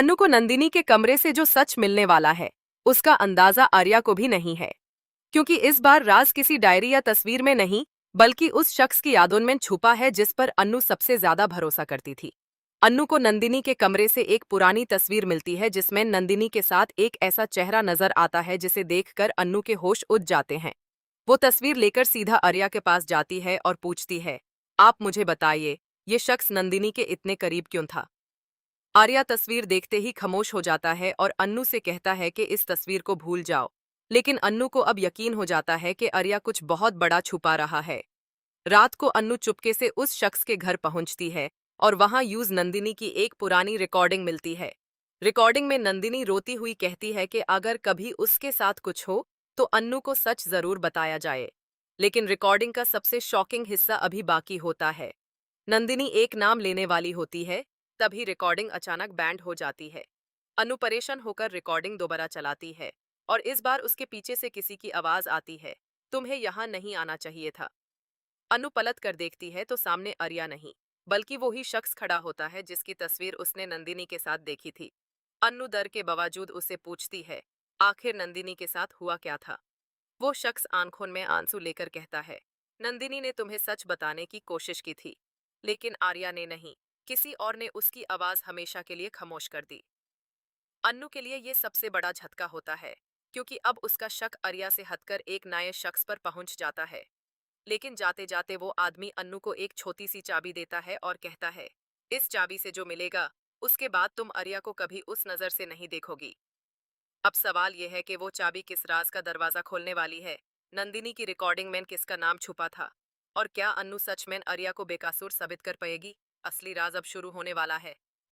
अन्नू को नंदिनी के कमरे से जो सच मिलने वाला है उसका अंदाजा आर्या को भी नहीं है, क्योंकि इस बार राज किसी डायरी या तस्वीर में नहीं बल्कि उस शख्स की यादों में छुपा है जिस पर अन्नू सबसे ज्यादा भरोसा करती थी। अन्नू को नंदिनी के कमरे से एक पुरानी तस्वीर मिलती है जिसमें नंदिनी के साथ एक ऐसा चेहरा नजर आता है जिसे देखकर अन्नू के होश उड़ जाते हैं। वो तस्वीर लेकर सीधा आर्या के पास जाती है और पूछती है, आप मुझे बताइए, ये शख्स नंदिनी के इतने करीब क्यों था? आर्या तस्वीर देखते ही खामोश हो जाता है और अन्नू से कहता है कि इस तस्वीर को भूल जाओ। लेकिन अन्नू को अब यकीन हो जाता है कि आर्या कुछ बहुत बड़ा छुपा रहा है। रात को अन्नू चुपके से उस शख्स के घर पहुंचती है और वहां यूज नंदिनी की एक पुरानी रिकॉर्डिंग मिलती है। रिकॉर्डिंग में नंदिनी रोती हुई कहती है कि अगर कभी उसके साथ कुछ हो तो अन्नू को सच जरूर बताया जाए। लेकिन रिकॉर्डिंग का सबसे शॉकिंग हिस्सा अभी बाकी होता है। नंदिनी एक नाम लेने वाली होती है, तभी रिकॉर्डिंग अचानक बैंड हो जाती है। अनु परेशान होकर रिकॉर्डिंग दोबारा चलाती है और इस बार उसके पीछे से किसी की आवाज आती है, तुम्हें यहाँ नहीं आना चाहिए था। अनु पलट कर देखती है तो सामने आर्या नहीं बल्कि वो ही शख्स खड़ा होता है जिसकी तस्वीर उसने नंदिनी के साथ देखी थी। अनु डर के बावजूद उसे पूछती है, आखिर नंदिनी के साथ हुआ क्या था? वो शख्स आंखों में आंसू लेकर कहता है, नंदिनी ने तुम्हें सच बताने की कोशिश की थी, लेकिन आर्या ने नहीं, किसी और ने उसकी आवाज हमेशा के लिए खामोश कर दी। अन्नू के लिए ये सबसे बड़ा झटका होता है, क्योंकि अब उसका शक आर्या से हटकर एक नए शख्स पर पहुंच जाता है। लेकिन जाते जाते वो आदमी अन्नू को एक छोटी सी चाबी देता है और कहता है, इस चाबी से जो मिलेगा उसके बाद तुम आर्या को कभी उस नजर से नहीं देखोगी। अब सवाल यह है कि वो चाबी किस राज का दरवाजा खोलने वाली है? नंदिनी की रिकॉर्डिंग में किसका नाम छुपा था? और क्या अन्नू सच में आर्या को बेकसूर साबित कर पाएगी? असली राज अब शुरू होने वाला है।